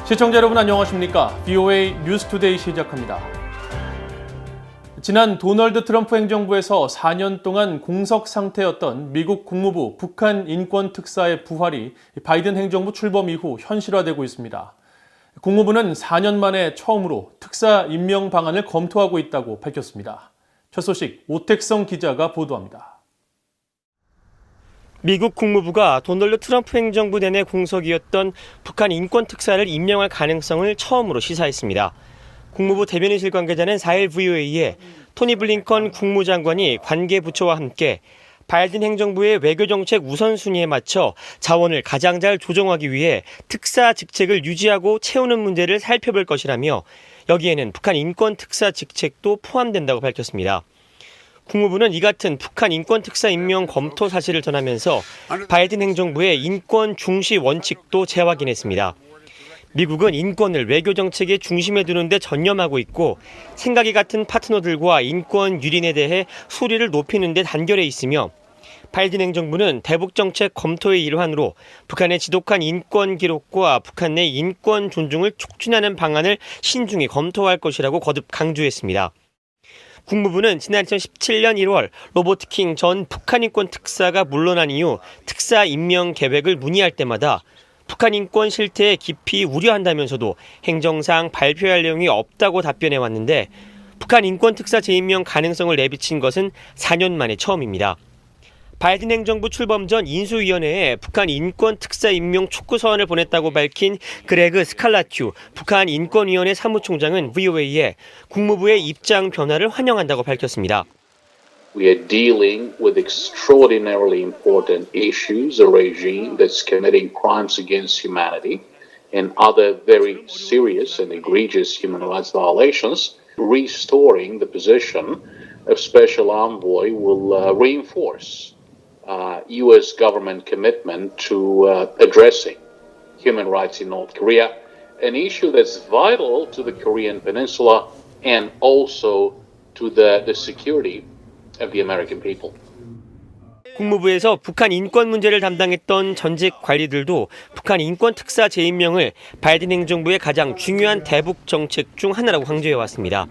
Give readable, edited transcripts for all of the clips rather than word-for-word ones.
시청자 여러분 안녕하십니까? VOA 뉴스투데이 시작합니다. 지난 도널드 트럼프 행정부에서 4년 동안 공석 상태였던 미국 국무부 북한 인권 특사의 부활이 바이든 행정부 출범 이후 현실화되고 있습니다. 국무부는 4년 만에 처음으로 특사 임명 방안을 검토하고 있다고 밝혔습니다. 첫 소식 오택성 기자가 보도합니다. 미국 국무부가 도널드 트럼프 행정부 내내 공석이었던 북한 인권 특사를 임명할 가능성을 처음으로 시사했습니다. 국무부 대변인실 관계자는 4일 VOA에 토니 블링컨 국무장관이 관계 부처와 함께 바이든 행정부의 외교정책 우선순위에 맞춰 자원을 가장 잘 조정하기 위해 특사 직책을 유지하고 채우는 문제를 살펴볼 것이라며 여기에는 북한 인권 특사 직책도 포함된다고 밝혔습니다. 국무부는 이 같은 북한 인권 특사 임명 검토 사실을 전하면서 바이든 행정부의 인권 중시 원칙도 재확인했습니다. 미국은 인권을 외교 정책의 중심에 두는 데 전념하고 있고 생각이 같은 파트너들과 인권 유린에 대해 소리를 높이는 데 단결해 있으며 바이든 행정부는 대북 정책 검토의 일환으로 북한의 지독한 인권 기록과 북한 내 인권 존중을 촉진하는 방안을 신중히 검토할 것이라고 거듭 강조했습니다. 국무부는 지난 2017년 1월 로버트 킹 전 북한 인권 특사가 물러난 이후 특사 임명 계획을 문의할 때마다 북한 인권 실태에 깊이 우려한다면서도 행정상 발표할 내용이 없다고 답변해왔는데 북한 인권 특사 재임명 가능성을 내비친 것은 4년 만에 처음입니다. 바이든 행정부 출범 전 인수위원회에 북한 인권 특사 임명 촉구 서한을 보냈다고 밝힌 그레그 스칼라튜 북한 인권위원회 사무총장은 VOA에 국무부의 입장 변화를 환영한다고 밝혔습니다. We are dealing with extraordinarily important issues, a regime that's committing crimes against humanity and other very serious and egregious human rights violations. Restoring the position of Special Envoy will reinforce U.S. government commitment to addressing human rights in North Korea, an issue that's vital to the Korean Peninsula and also to the security of the American people. 국무부에서 북한 인권 문제를 담당했던 전직 관리들도 북한 인권 특사 재임명을 바이든 행정부의 가장 중요한 대북 정책 중 하나라고 강조해왔습니다.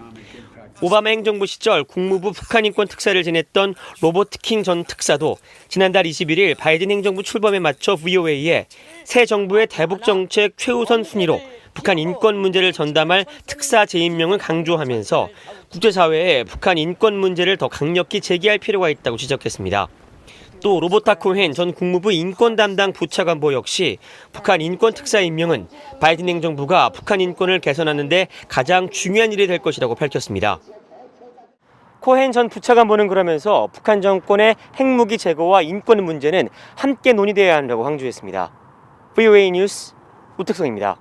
오바마 행정부 시절 국무부 북한 인권 특사를 지냈던 로버트 킹 전 특사도 지난달 21일 바이든 행정부 출범에 맞춰 VOA에 새 정부의 대북 정책 최우선 순위로 북한 인권 문제를 전담할 특사 재임명을 강조하면서 국제사회에 북한 인권 문제를 더 강력히 제기할 필요가 있다고 지적했습니다. 또 로버타 코헨 전 국무부 인권 담당 부차관보 역시 북한 인권 특사 임명은 바이든 행정부가 북한 인권을 개선하는 데 가장 중요한 일이 될 것이라고 밝혔습니다. 코헨 전 부차관보는 그러면서 북한 정권의 핵무기 제거와 인권 문제는 함께 논의돼야 한다고 강조했습니다. VOA 뉴스 우택성입니다.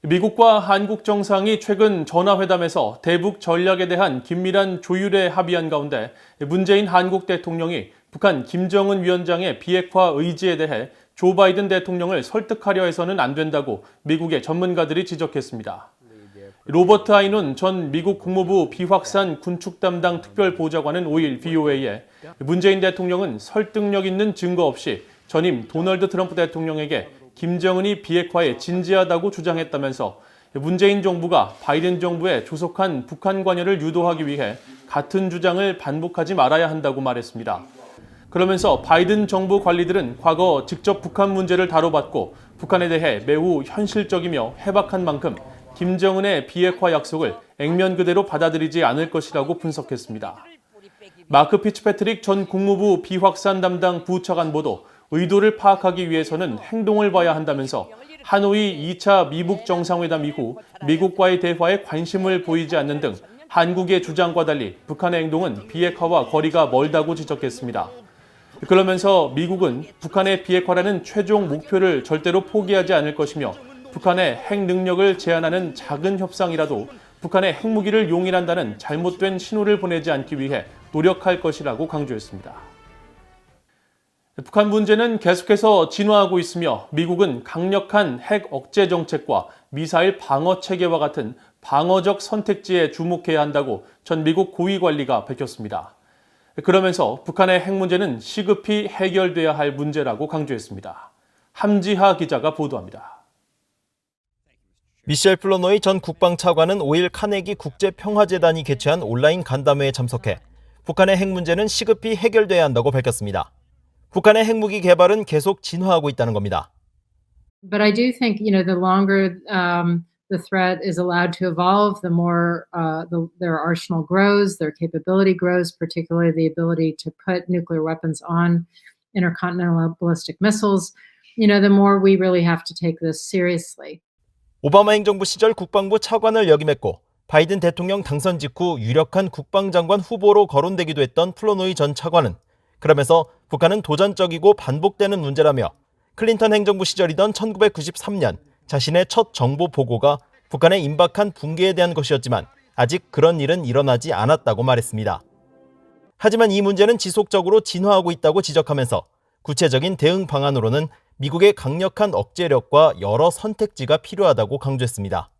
미국과 한국 정상이 최근 전화회담에서 대북 전략에 대한 긴밀한 조율에 합의한 가운데 문재인 한국 대통령이 북한 김정은 위원장의 비핵화 의지에 대해 조 바이든 대통령을 설득하려 해서는 안 된다고 미국의 전문가들이 지적했습니다. 로버트 아이눈 전 미국 국무부 비확산 군축 담당 특별보좌관은 5일 VOA에 문재인 대통령은 설득력 있는 증거 없이 전임 도널드 트럼프 대통령에게 김정은이 비핵화에 진지하다고 주장했다면서 문재인 정부가 바이든 정부의 조속한 북한 관여를 유도하기 위해 같은 주장을 반복하지 말아야 한다고 말했습니다. 그러면서 바이든 정부 관리들은 과거 직접 북한 문제를 다뤄봤고 북한에 대해 매우 현실적이며 해박한 만큼 김정은의 비핵화 약속을 액면 그대로 받아들이지 않을 것이라고 분석했습니다. 마크 피츠패트릭 전 국무부 비확산 담당 부차관보도 의도를 파악하기 위해서는 행동을 봐야 한다면서 하노이 2차 미북 정상회담 이후 미국과의 대화에 관심을 보이지 않는 등 한국의 주장과 달리 북한의 행동은 비핵화와 거리가 멀다고 지적했습니다. 그러면서 미국은 북한의 비핵화라는 최종 목표를 절대로 포기하지 않을 것이며 북한의 핵 능력을 제한하는 작은 협상이라도 북한의 핵무기를 용인한다는 잘못된 신호를 보내지 않기 위해 노력할 것이라고 강조했습니다. 북한 문제는 계속해서 진화하고 있으며 미국은 강력한 핵 억제 정책과 미사일 방어 체계와 같은 방어적 선택지에 주목해야 한다고 전 미국 고위 관리가 밝혔습니다. 그러면서 북한의 핵 문제는 시급히 해결돼야 할 문제라고 강조했습니다. 함지하 기자가 보도합니다. 미셸 플로노이 전 국방차관은 5일 카네기 국제평화재단이 개최한 온라인 간담회에 참석해 북한의 핵 문제는 시급히 해결돼야 한다고 밝혔습니다. 북한의 핵무기 개발은 계속 진화하고 있다는 겁니다. But I do think, the longer the threat is allowed to evolve, the more their arsenal grows, their capability grows, particularly the ability to put nuclear weapons on intercontinental ballistic missiles. The more we really have to take this seriously. 오바마 행정부 시절 국방부 차관을 역임했고 바이든 대통령 당선 직후 유력한 국방장관 후보로 거론되기도 했던 플로노이 전 차관은 그러면서 북한은 도전적이고 반복되는 문제라며 클린턴 행정부 시절이던 1993년 자신의 첫 정보 보고가 북한의 임박한 붕괴에 대한 것이었지만 아직 그런 일은 일어나지 않았다고 말했습니다. 하지만 이 문제는 지속적으로 진화하고 있다고 지적하면서 구체적인 대응 방안으로는 미국의 강력한 억제력과 여러 선택지가 필요하다고 강조했습니다.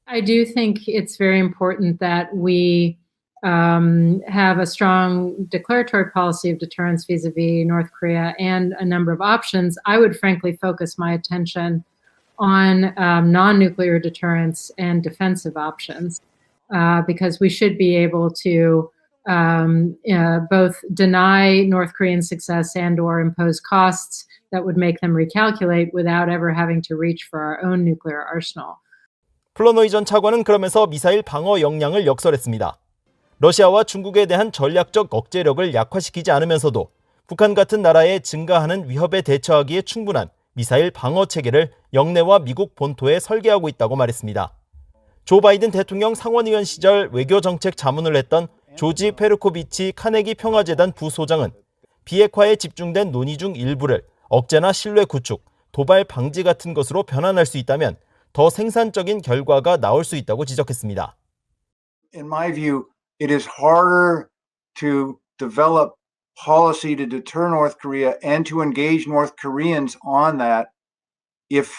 I do think it's very important that we have a strong declaratory policy of deterrence vis-a-vis North Korea and a number of options. I would frankly focus my attention on non-nuclear deterrence and defensive options because we should be able to both deny North Korean success and or impose costs that would make them recalculate without ever having to reach for our own nuclear arsenal. 플로노이 전 차관은 그러면서 미사일 방어 역량을 역설했습니다. 러시아와 중국에 대한 전략적 억제력을 약화시키지 않으면서도 북한 같은 나라의 증가하는 위협에 대처하기에 충분한 미사일 방어 체계를 영내와 미국 본토에 설계하고 있다고 말했습니다. 조 바이든 대통령 상원의원 시절 외교정책 자문을 했던 조지 페르코비치 카네기 평화재단 부소장은 비핵화에 집중된 논의 중 일부를 억제나 신뢰 구축, 도발 방지 같은 것으로 변환할 수 있다면 더 생산적인 결과가 나올 수 있다고 지적했습니다. In my view, it is harder to develop policy to deter North Korea and to engage North Koreans on that if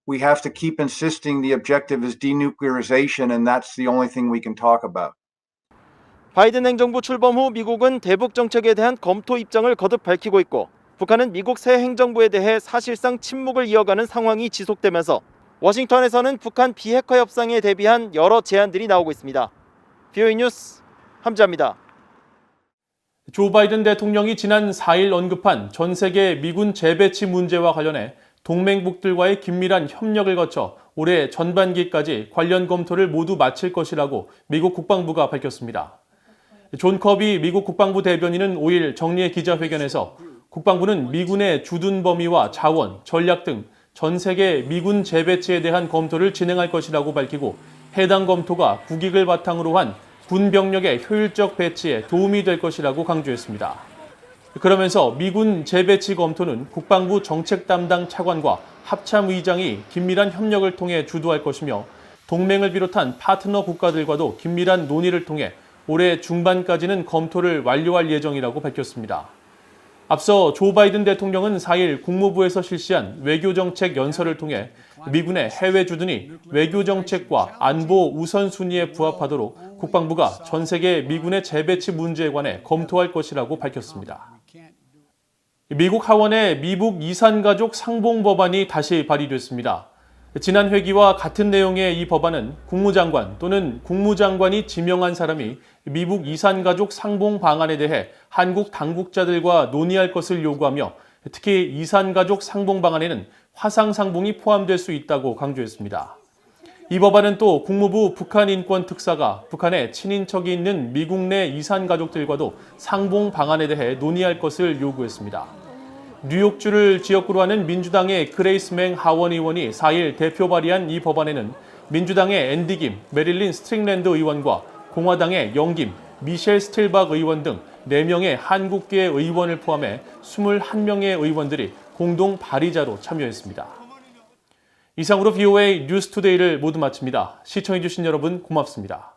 we have to keep insisting the objective is denuclearization and that's the only thing we can talk about. 바이든 행정부 출범 후 미국은 대북 정책에 대한 검토 입장을 거듭 밝히고 있고 북한은 미국 새 행정부에 대해 사실상 침묵을 이어가는 상황이 지속되면서 워싱턴에서는 북한 비핵화 협상에 대비한 여러 제안들이 나오고 있습니다. VOA 뉴스 함지아입니다. 조 바이든 대통령이 지난 4일 언급한 전 세계 미군 재배치 문제와 관련해 동맹국들과의 긴밀한 협력을 거쳐 올해 전반기까지 관련 검토를 모두 마칠 것이라고 미국 국방부가 밝혔습니다. 존 커비 미국 국방부 대변인은 5일 정례 기자회견에서 국방부는 미군의 주둔 범위와 자원, 전략 등 전 세계 미군 재배치에 대한 검토를 진행할 것이라고 밝히고 해당 검토가 국익을 바탕으로 한 군 병력의 효율적 배치에 도움이 될 것이라고 강조했습니다. 그러면서 미군 재배치 검토는 국방부 정책 담당 차관과 합참의장이 긴밀한 협력을 통해 주도할 것이며 동맹을 비롯한 파트너 국가들과도 긴밀한 논의를 통해 올해 중반까지는 검토를 완료할 예정이라고 밝혔습니다. 앞서 조 바이든 대통령은 4일 국무부에서 실시한 외교정책 연설을 통해 미군의 해외 주둔이 외교정책과 안보 우선순위에 부합하도록 국방부가 전 세계 미군의 재배치 문제에 관해 검토할 것이라고 밝혔습니다. 미국 하원의 미북 이산가족 상봉 법안이 다시 발의됐습니다. 지난 회기와 같은 내용의 이 법안은 국무장관 또는 국무장관이 지명한 사람이 미북 이산가족 상봉 방안에 대해 한국 당국자들과 논의할 것을 요구하며 특히 이산가족 상봉 방안에는 화상 상봉이 포함될 수 있다고 강조했습니다. 이 법안은 또 국무부 북한인권특사가 북한에 친인척이 있는 미국 내 이산가족들과도 상봉 방안에 대해 논의할 것을 요구했습니다. 뉴욕주를 지역구로 하는 민주당의 그레이스 맹 하원 의원이 4일 대표 발의한 이 법안에는 민주당의 앤디 김, 메릴린 스트링랜드 의원과 공화당의 영김, 미셸 스틸박 의원 등 4명의 한국계 의원을 포함해 21명의 의원들이 공동 발의자로 참여했습니다. 이상으로 VOA 뉴스투데이를 모두 마칩니다. 시청해주신 여러분 고맙습니다.